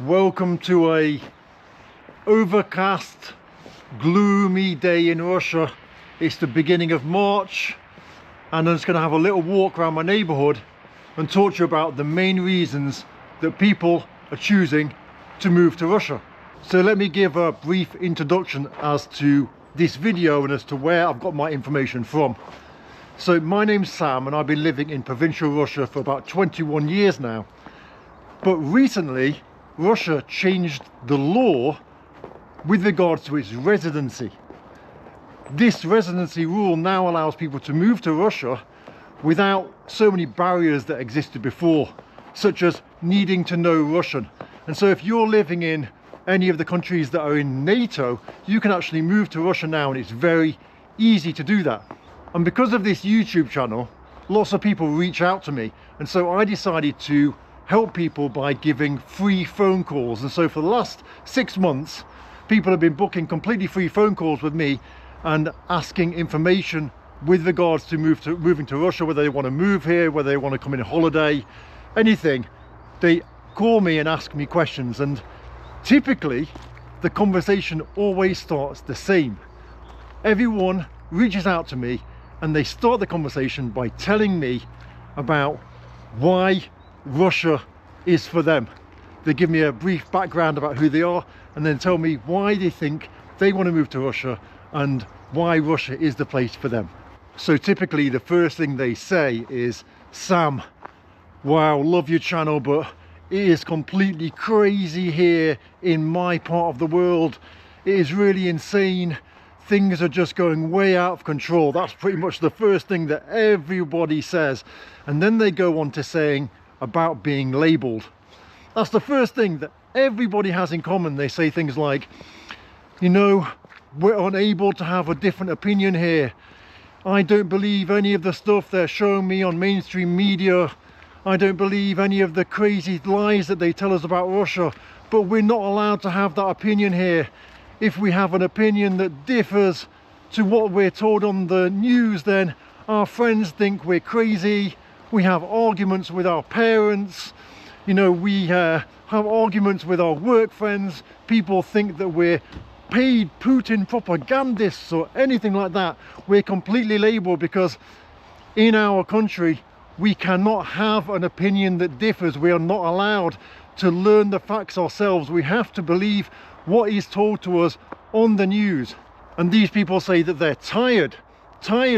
Welcome to a overcast, gloomy day in Russia. It's the beginning of March and I'm just going to have a little walk around my neighborhood and talk to you about the main reasons that people are choosing to move to Russia. So let me give a brief introduction as to this video and as to where I've got my information from. So my name's Sam and I've been living in provincial Russia for about 21 years now. But recently Russia changed the law with regards to its residency. This residency rule now allows people to move to Russia without so many barriers that existed before, such as needing to know Russian. And so if you're living in any of the countries that are in NATO, you can actually move to Russia now, and it's very easy to do that. And because of this YouTube channel, lots of people reach out to me, and so I decided to help people by giving free phone calls. And so for the last 6 months, people have been booking completely free phone calls with me and asking information with regards to moving to Russia, whether they want to move here, whether they want to come in holiday, anything. They call me and ask me questions, and typically the conversation always starts the same. Everyone reaches out to me and they start the conversation by telling me about why Russia is for them. They give me a brief background about who they are and then tell me why they think they want to move to Russia and why Russia is the place for them. So typically the first thing they say is, "Sam, wow, love your channel, but it is completely crazy here in my part of the world. It is really insane. Things are just going way out of control." That's pretty much the first thing that everybody says. And then they go on to saying about being labeled. That's the first thing that everybody has in common. They say things like, you know, we're unable to have a different opinion here. I don't believe any of the stuff they're showing me on mainstream media. I don't believe any of the crazy lies that they tell us about Russia, but we're not allowed to have that opinion here. If we have an opinion that differs to what we're told on the news, then our friends think we're crazy. We have arguments with our parents, you know, we have arguments with our work friends. People think that we're paid Putin propagandists or anything like that. We're completely labeled because in our country we cannot have an opinion that differs. We are not allowed to learn the facts ourselves. We have to believe what is told to us on the news. And these people say that they're tired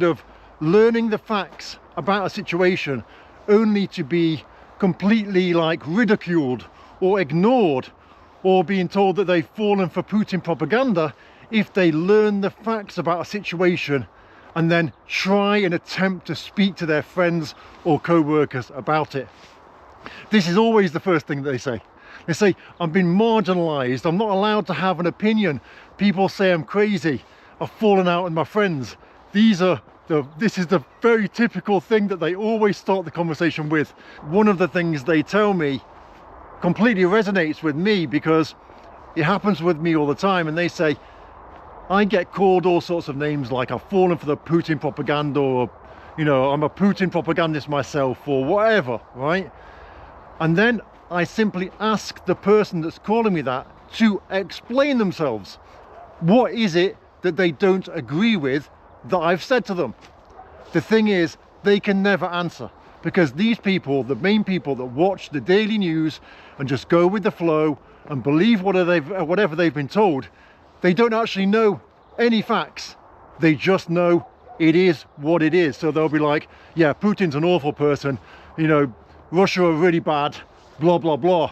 of learning the facts about a situation only to be completely like ridiculed or ignored, or being told that they've fallen for Putin propaganda if they learn the facts about a situation and then try and attempt to speak to their friends or co-workers about it. This is always the first thing that they say. They say, I'm being marginalized, I'm not allowed to have an opinion, people say I'm crazy, I've fallen out with my friends. This is the very typical thing that they always start the conversation with. One of the things they tell me completely resonates with me because it happens with me all the time, and they say, I get called all sorts of names, like I've fallen for the Putin propaganda, or, you know, I'm a Putin propagandist myself, or whatever, right? And then I simply ask the person that's calling me that to explain themselves. What is it that they don't agree with that I've said to them? The thing is, they can never answer, because these people, the main people that watch the daily news and just go with the flow and believe whatever they've been told, they don't actually know any facts. They just know it is what it is. So they'll be like, yeah, Putin's an awful person, you know, Russia are really bad, blah blah blah.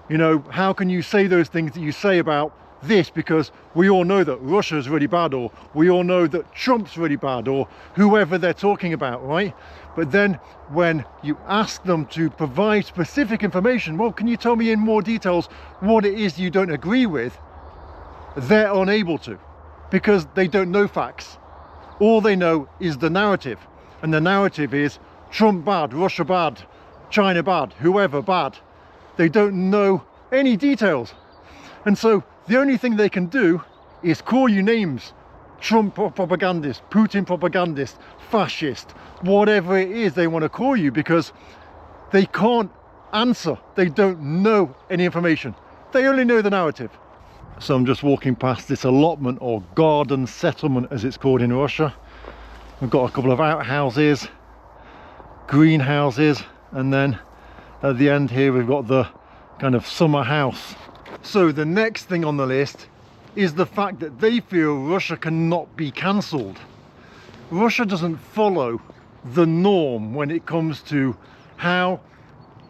You know, how can you say those things that you say about this, because we all know that Russia is really bad, or we all know that Trump's really bad, or whoever they're talking about, right? But then when you ask them to provide specific information, well, can you tell me in more details what it is you don't agree with? They're unable to, because they don't know facts. All they know is the narrative, and the narrative is Trump bad, Russia bad, China bad, whoever bad. They don't know any details. And so the only thing they can do is call you names. Trump propagandist, Putin propagandist, fascist, whatever it is they want to call you, because they can't answer. They don't know any information. They only know the narrative. So I'm just walking past this allotment, or garden settlement as it's called in Russia. We've got a couple of outhouses, greenhouses, and then at the end here we've got the kind of summer house. So the next thing on the list is the fact that they feel Russia cannot be cancelled. Russia doesn't follow the norm when it comes to how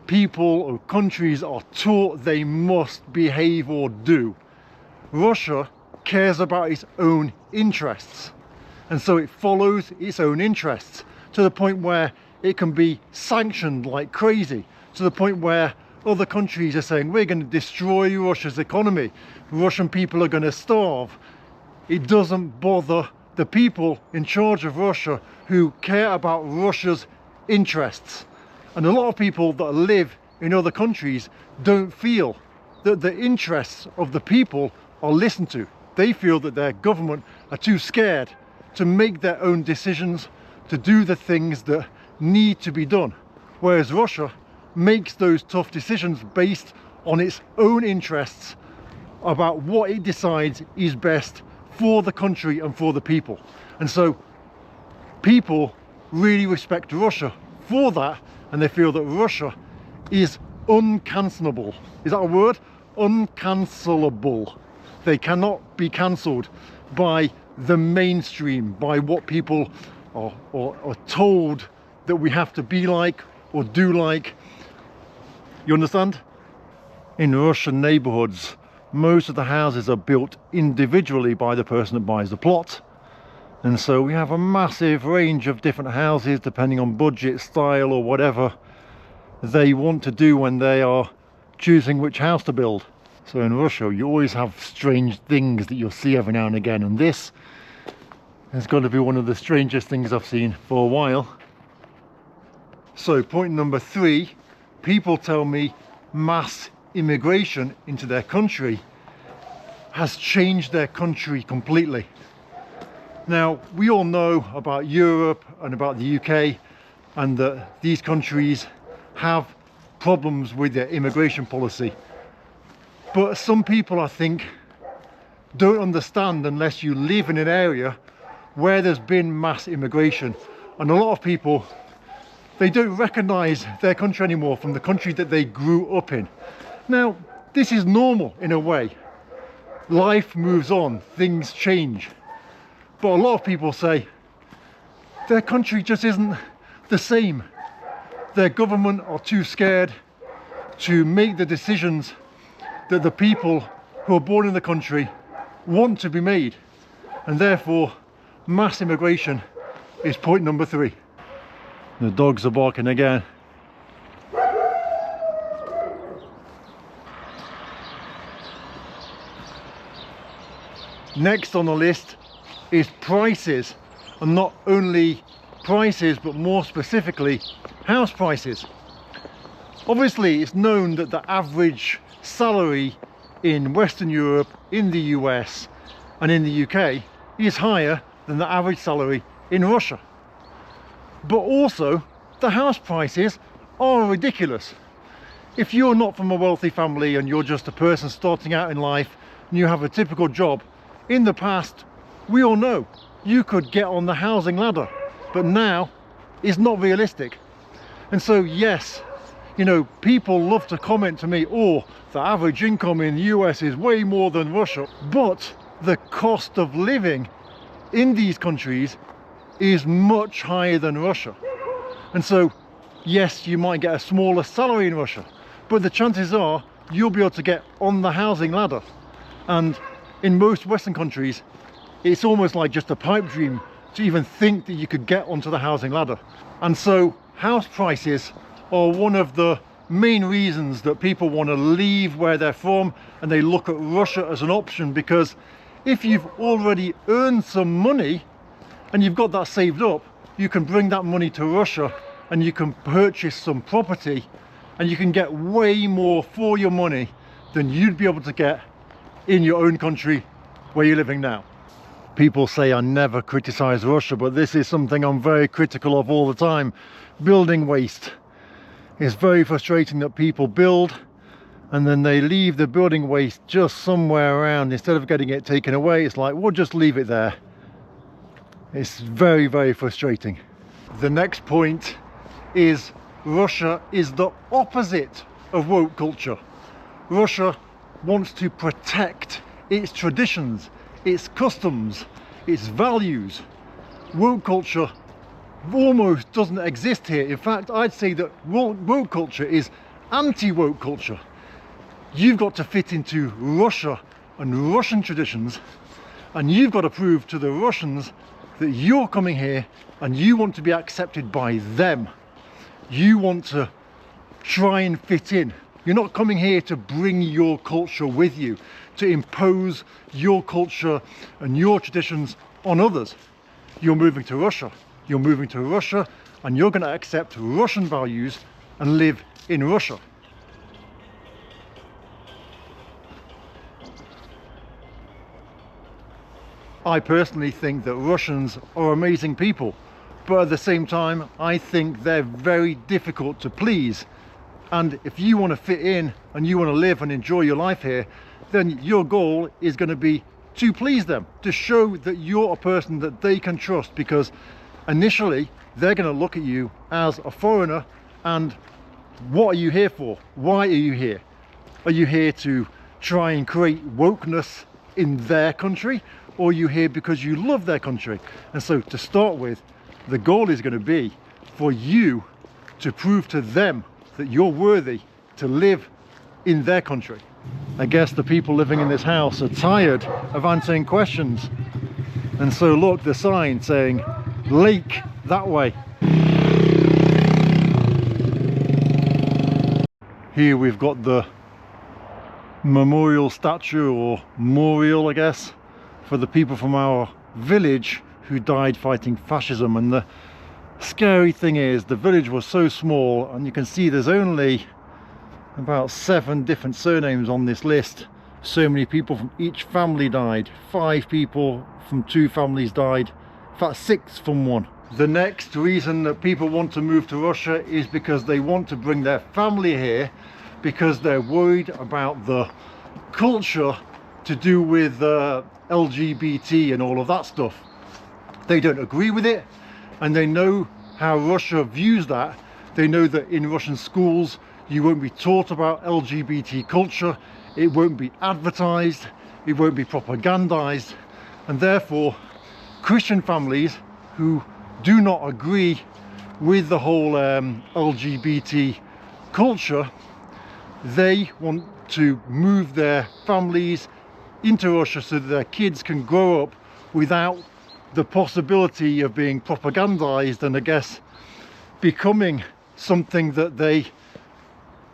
people or countries are taught they must behave or do. Russia cares about its own interests, and so it follows its own interests to the point where it can be sanctioned like crazy, to the point where other countries are saying we're going to destroy Russia's economy, Russian people are going to starve. It doesn't bother the people in charge of Russia who care about Russia's interests. And a lot of people that live in other countries don't feel that the interests of the people are listened to. They feel that their government are too scared to make their own decisions, to do the things that need to be done. Whereas Russia makes those tough decisions based on its own interests about what it decides is best for the country and for the people. And so people really respect Russia for that, and they feel that Russia is uncancelable. Is that a word? Uncancelable. They cannot be cancelled by the mainstream, by what people are told that we have to be like or do like. You understand? In Russian neighborhoods, most of the houses are built individually by the person that buys the plot. And so we have a massive range of different houses depending on budget, style, or whatever they want to do when they are choosing which house to build. So in Russia you always have strange things that you'll see every now and again, and this has got to be one of the strangest things I've seen for a while. So point number 3, people tell me mass immigration into their country has changed their country completely. Now, we all know about Europe and about the UK, and that these countries have problems with their immigration policy. But some people, I think, don't understand unless you live in an area where there's been mass immigration. And a lot of people, they don't recognise their country anymore from the country that they grew up in. Now, this is normal in a way. Life moves on, things change. But a lot of people say their country just isn't the same. Their government are too scared to make the decisions that the people who are born in the country want to be made. And therefore, mass immigration is point number 3. The dogs are barking again. Next on the list is prices, and not only prices but more specifically house prices. Obviously it's known that the average salary in Western Europe, in the US and in the UK is higher than the average salary in Russia. But also the house prices are ridiculous. If you're not from a wealthy family and you're just a person starting out in life and you have a typical job, in the past we all know you could get on the housing ladder, but now it's not realistic. And so yes, you know, people love to comment to me, oh, the average income in the US is way more than Russia, but the cost of living in these countries is much higher than Russia. And so yes, you might get a smaller salary in Russia, but the chances are you'll be able to get on the housing ladder. And in most Western countries, it's almost like just a pipe dream to even think that you could get onto the housing ladder. And so house prices are one of the main reasons that people want to leave where they're from and they look at Russia as an option, because if you've already earned some money and you've got that saved up, you can bring that money to Russia and you can purchase some property and you can get way more for your money than you'd be able to get in your own country where you're living now. People say I never criticize Russia, but this is something I'm very critical of all the time. Building waste. It's very frustrating that people build and then they leave the building waste just somewhere around. Instead of getting it taken away, it's like, we'll just leave it there. It's very, very frustrating. The next point is Russia is the opposite of woke culture. Russia wants to protect its traditions, its customs, its values. Woke culture almost doesn't exist here. In fact, I'd say that woke culture is anti-woke culture. You've got to fit into Russia and Russian traditions, and you've got to prove to the Russians that you're coming here and you want to be accepted by them. You want to try and fit in. You're not coming here to bring your culture with you, to impose your culture and your traditions on others. You're moving to Russia. You're moving to Russia and you're going to accept Russian values and live in Russia. I personally think that Russians are amazing people, but at the same time I think they're very difficult to please. And if you want to fit in and you want to live and enjoy your life here, then your goal is going to be to please them, to show that you're a person that they can trust, because initially they're going to look at you as a foreigner. And what are you here for? Why are you here? Are you here to try and create wokeness in their country, or are you here because you love their country? And so to start with, the goal is going to be for you to prove to them that you're worthy to live in their country. I guess the people living in this house are tired of answering questions, and so look, the sign saying lake that way. Here we've got the memorial statue, or memorial I guess, for the people from our village who died fighting fascism. And the scary thing is, the village was so small, and you can see there's only about 7 different surnames on this list. So many people from each family died. 5 people from 2 families died. In fact, 6 from 1. The next reason that people want to move to Russia is because they want to bring their family here, because they're worried about the culture to do with LGBT and all of that stuff. They don't agree with it, and they know how Russia views that. They know that in Russian schools you won't be taught about LGBT culture, it won't be advertised, it won't be propagandized, and therefore Christian families who do not agree with the whole LGBT culture, they want to move their families into Russia so that their kids can grow up without the possibility of being propagandized and I guess becoming something that they,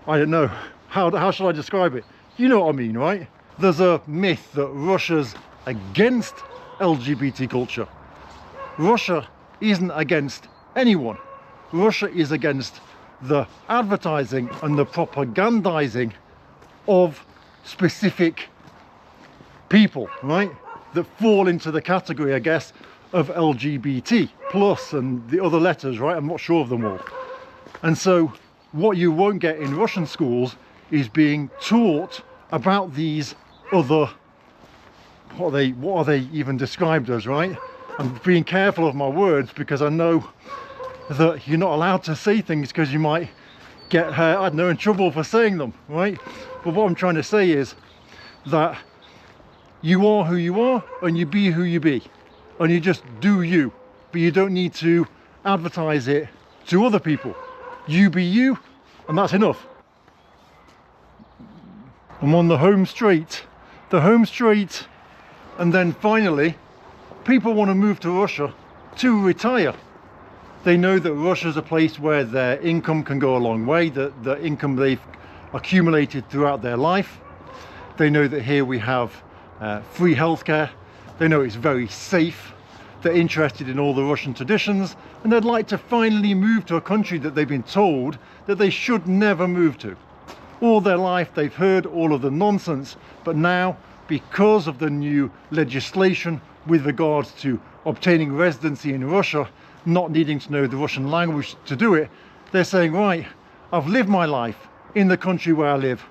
I don't know, how shall I describe it? You know what I mean, right? There's a myth that Russia's against LGBT culture. Russia isn't against anyone. Russia is against the advertising and the propagandizing of specific people, right, that fall into the category, I guess, of LGBT plus and the other letters, right? I'm not sure of them all. And so what you won't get in Russian schools is being taught about these other, what are they even described as, right? I'm being careful of my words because I know that you're not allowed to say things because you might get, I don't know, in trouble for saying them, right? But what I'm trying to say is that you are who you are and you be who you be, and you just do you, but you don't need to advertise it to other people. You be you, and that's enough. I'm on the home straight, and then finally people want to move to Russia to retire. They know that Russia's a place where their income can go a long way, that the income they've accumulated throughout their life. They know that here we have free healthcare. They know it's very safe. They're interested in all the Russian traditions, and they'd like to finally move to a country that they've been told that they should never move to. All their life they've heard all of the nonsense, but now, because of the new legislation with regards to obtaining residency in Russia, not needing to know the Russian language to do it, they're saying, right, I've lived my life in the country where I live.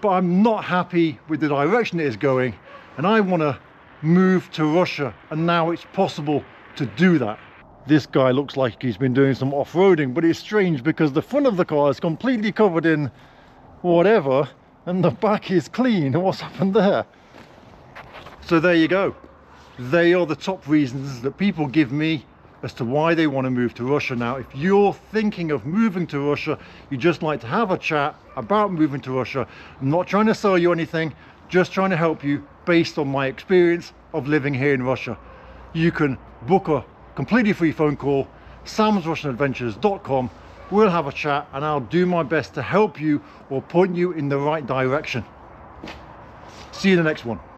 but I'm not happy with the direction it is going, and I want to move to Russia, and now it's possible to do that. This guy looks like he's been doing some off-roading, but it's strange because the front of the car is completely covered in whatever and the back is clean. What's happened there? So there you go. They are the top reasons that people give me as to why they want to move to Russia. Now, if you're thinking of moving to Russia, you just like to have a chat about moving to Russia, I'm not trying to sell you anything, just trying to help you based on my experience of living here in Russia. You can book a completely free phone call, samsrussianadventures.com. We'll have a chat and I'll do my best to help you or point you in the right direction. See you in the next one.